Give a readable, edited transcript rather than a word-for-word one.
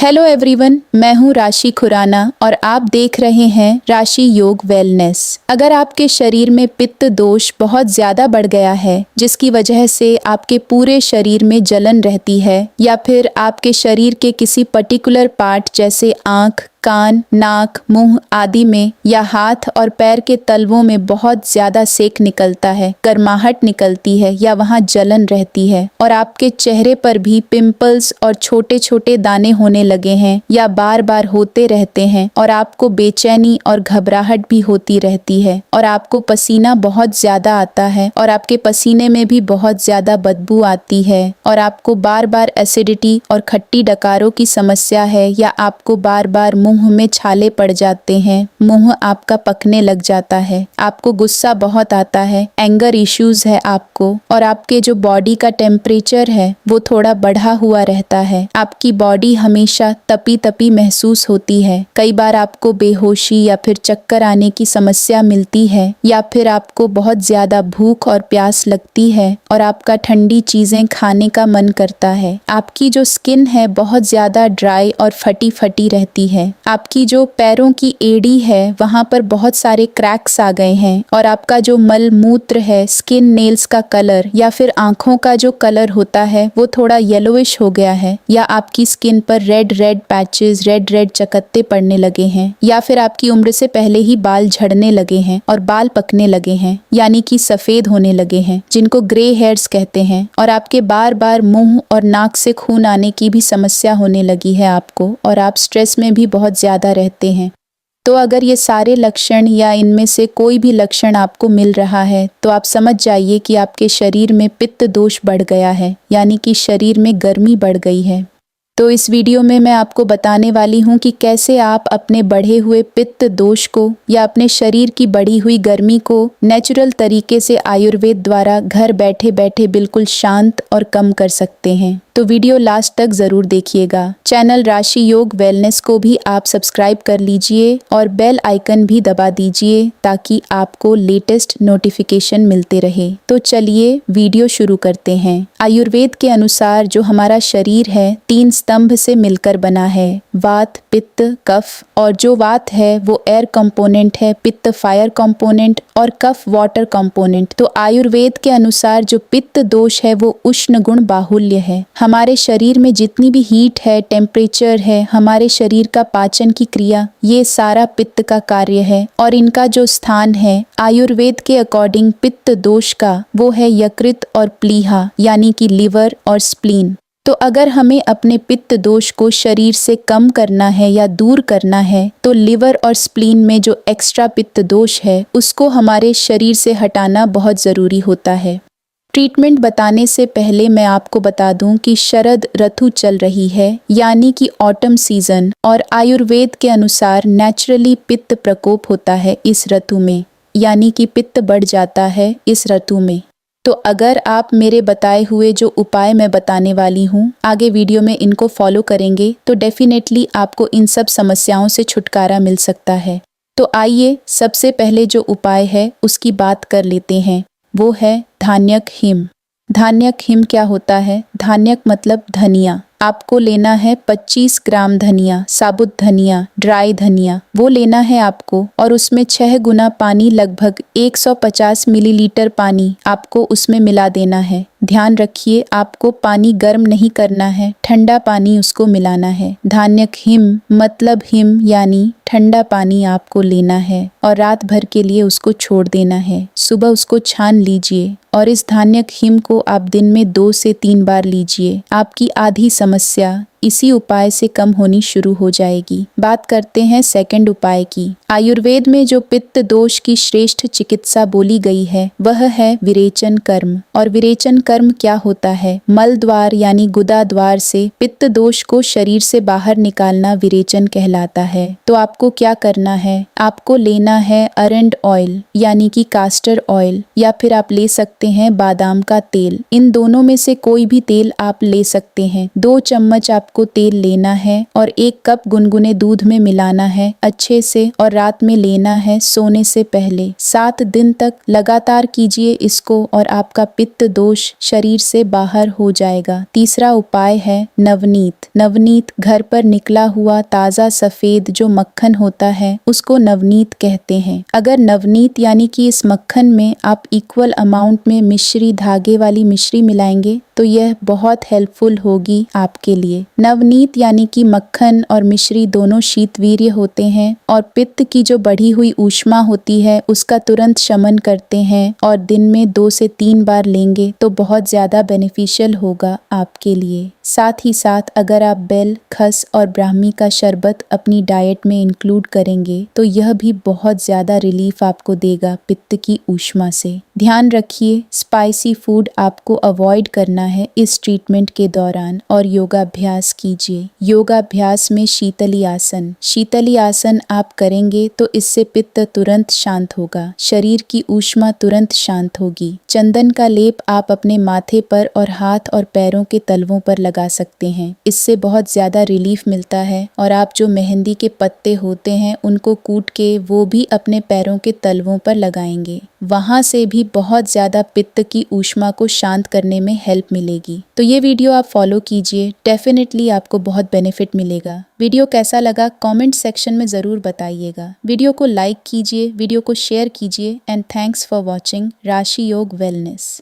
Hello everyone, मैं हूँ राशि खुराना और आप देख रहे हैं राशि योग वेलनेस। अगर आपके शरीर में पित्त दोष बहुत ज़्यादा बढ़ गया है जिसकी वजह से आपके पूरे शरीर में जलन रहती है या फिर आपके शरीर के किसी पर्टिकुलर पार्ट जैसे आँख, कान, नाक, मुंह आदि में या हाथ और पैर के तलवों में बहुत ज़्यादा सेक निकलता है, गर्माहट निकलती है या वहाँ जलन रहती है और आपके चेहरे पर भी पिंपल्स और छोटे छोटे दाने होने लगे हैं या बार बार होते रहते हैं और आपको बेचैनी और घबराहट भी होती रहती है और आपको पसीना बहुत ज़्यादा आता है और आपके पसीने में भी बहुत ज़्यादा बदबू आती है और आपको बार बार एसिडिटी और खट्टी डकारों की समस्या है या आपको बार बार मुंह में छाले पड़ जाते हैं, मुंह आपका पकने लग जाता है, आपको गुस्सा बहुत आता है, एंगर इश्यूज है आपको और आपके जो बॉडी का टेम्परेचर है वो थोड़ा बढ़ा हुआ रहता है। आपकी बॉडी हमेशा तपी तपी महसूस होती है। कई बार आपको बेहोशी या फिर चक्कर आने की समस्या मिलती है या फिर आपको बहुत ज्यादा भूख और प्यास लगती है और आपका ठंडी चीजें खाने का मन करता है। आपकी जो स्किन है बहुत ज्यादा ड्राई और फटी फटी रहती है। आपकी जो पैरों की एड़ी है वहाँ पर बहुत सारे क्रैक्स आ गए हैं और आपका जो मल मूत्र है, स्किन नेल्स का कलर या फिर आंखों का जो कलर होता है वो थोड़ा येलोइश हो गया है या आपकी स्किन पर red red patches, red red चकत्ते पड़ने लगे हैं या फिर आपकी उम्र से पहले ही बाल झड़ने लगे हैं और बाल पकने लगे हैं यानी कि सफेद होने लगे हैं जिनको ग्रे हेयर्स कहते हैं और आपके बार बार मुंह और नाक से खून आने की भी समस्या होने लगी है आपको और आप स्ट्रेस में भी बहुत ज़्यादा रहते हैं। तो अगर ये सारे लक्षण या इनमें से कोई भी लक्षण आपको मिल रहा है तो आप समझ जाइए कि आपके शरीर में पित्त दोष बढ़ गया है यानी कि शरीर में गर्मी बढ़ गई है। तो इस वीडियो में मैं आपको बताने वाली हूँ कि कैसे आप अपने बढ़े हुए पित्त दोष को या अपने शरीर की बढ़ी हुई गर्मी को नेचुरल तरीके से आयुर्वेद द्वारा घर बैठे बैठे बिल्कुल शांत और कम कर सकते हैं। तो वीडियो लास्ट तक ज़रूर देखिएगा। चैनल राशि योग वेलनेस को भी आप सब्सक्राइब कर लीजिए और बेल आइकन भी दबा दीजिए ताकि आपको लेटेस्ट नोटिफिकेशन मिलते रहे। तो चलिए वीडियो शुरू करते हैं। आयुर्वेद के अनुसार जो हमारा शरीर है 3 स्तंभ से मिलकर बना है, वात, पित्त, कफ। और जो वात है वो एयर कंपोनेंट है, पित्त फायर कंपोनेंट और कफ वाटर कंपोनेंट। तो आयुर्वेद के अनुसार जो पित्त दोष है वो उष्ण गुण बाहुल्य है। हमारे शरीर में जितनी भी हीट है, टेम्परेचर है, हमारे शरीर का पाचन की क्रिया, ये सारा पित्त का कार्य है और इनका जो स्थान है आयुर्वेद के अकॉर्डिंग पित्त दोष का वो है यकृत और प्लीहा यानी कि लिवर और स्प्लीन। तो अगर हमें अपने पित्त दोष को शरीर से कम करना है या दूर करना है तो लिवर और स्प्लीन में जो एक्स्ट्रा पित्त दोष है उसको हमारे शरीर से हटाना बहुत ज़रूरी होता है। ट्रीटमेंट बताने से पहले मैं आपको बता दूं कि शरद ऋतु चल रही है यानी कि ऑटम सीजन और आयुर्वेद के अनुसार नेचुरली पित्त प्रकोप होता है इस ऋतु में यानी कि पित्त बढ़ जाता है इस ऋतु में। तो अगर आप मेरे बताए हुए जो उपाय मैं बताने वाली हूँ आगे वीडियो में इनको फॉलो करेंगे तो डेफिनेटली आपको इन सब समस्याओं से छुटकारा मिल सकता है। तो आइए सबसे पहले जो उपाय है उसकी बात कर लेते हैं, वो है धान्यक हिम। धान्यक हिम क्या होता है? धान्यक मतलब धनिया। आपको लेना है 25 ग्राम धनिया, साबुत धनिया, ड्राई धनिया, वो लेना है आपको और उसमें 6 गुना पानी, लगभग 150 मिलीलीटर पानी आपको उसमें मिला देना है। ध्यान रखिए आपको पानी गर्म नहीं करना है, ठंडा पानी उसको मिलाना है। धान्यक हिम मतलब हिम यानी ठंडा पानी आपको लेना है और रात भर के लिए उसको छोड़ देना है। सुबह उसको छान लीजिए और इस धान्यक हिम को आप दिन में 2 से 3 बार लीजिए। आपकी आधी समस्या इसी उपाय से कम होनी शुरू हो जाएगी। बात करते हैं सेकंड उपाय की। आयुर्वेद में जो पित्त दोष की श्रेष्ठ चिकित्सा बोली गई है वह है विरेचन कर्म। और विरेचन कर्म क्या होता है? मल द्वार यानी गुदा द्वार से पित्त दोष को शरीर से बाहर निकालना विरेचन कहलाता है। तो आपको क्या करना है? आपको लेना है अरंड ऑयल यानी कि कास्टर ऑयल या फिर आप ले सकते हैं बादाम का तेल। इन दोनों में से कोई भी तेल आप ले सकते हैं। 2 चम्मच आप आपको तेल लेना है और 1 कप गुनगुने दूध में मिलाना है अच्छे से और रात में लेना है सोने से पहले। 7 दिन तक लगातार कीजिए इसको और आपका पित्त दोष शरीर से बाहर हो जाएगा। तीसरा उपाय है नवनीत। नवनीत घर पर निकला हुआ ताज़ा सफ़ेद जो मक्खन होता है उसको नवनीत कहते हैं। अगर नवनीत यानी कि इस मक्खन में आप इक्वल अमाउंट में मिश्री धागे वाली मिश्री मिलाएंगे तो यह बहुत हेल्पफुल होगी आपके लिए। नवनीत यानी कि मक्खन और मिश्री दोनों शीतवीर्य होते हैं और पित्त की जो बढ़ी हुई ऊष्मा होती है उसका तुरंत शमन करते हैं और दिन में 2 से 3 बार लेंगे तो बहुत ज़्यादा बेनिफिशियल होगा आपके लिए। साथ ही साथ अगर आप बेल, खस और ब्राह्मी का शरबत अपनी डाइट में इंक्लूड करेंगे तो यह भी बहुत ज़्यादा रिलीफ आपको देगा पित्त की ऊष्मा से। ध्यान रखिए स्पाइसी फूड आपको अवॉइड करना है इस ट्रीटमेंट के दौरान और योगाभ्यास कीजिए। योगाभ्यास में शीतली आसन। शीतली आसन आप करेंगे तो इससे पित्त तुरंत शांत होगा, शरीर की ऊष्मा तुरंत शांत होगी। चंदन का लेप आप अपने माथे पर और हाथ और पैरों के तलवों पर लगा सकते हैं, इससे बहुत ज़्यादा रिलीफ मिलता है। और आप जो मेहंदी के पत्ते होते हैं उनको कूट के वो भी अपने पैरों के तलवों पर लगाएंगे, वहाँ से भी बहुत ज़्यादा पित्त की ऊष्मा को शांत करने में हेल्प मिलेगी। तो ये वीडियो आप फॉलो कीजिए, डेफिनेटली आपको बहुत बेनिफिट मिलेगा। वीडियो कैसा लगा कमेंट सेक्शन में ज़रूर बताइएगा। वीडियो को लाइक कीजिए, वीडियो को शेयर कीजिए एंड थैंक्स फॉर वॉचिंग राशि योग वेलनेस।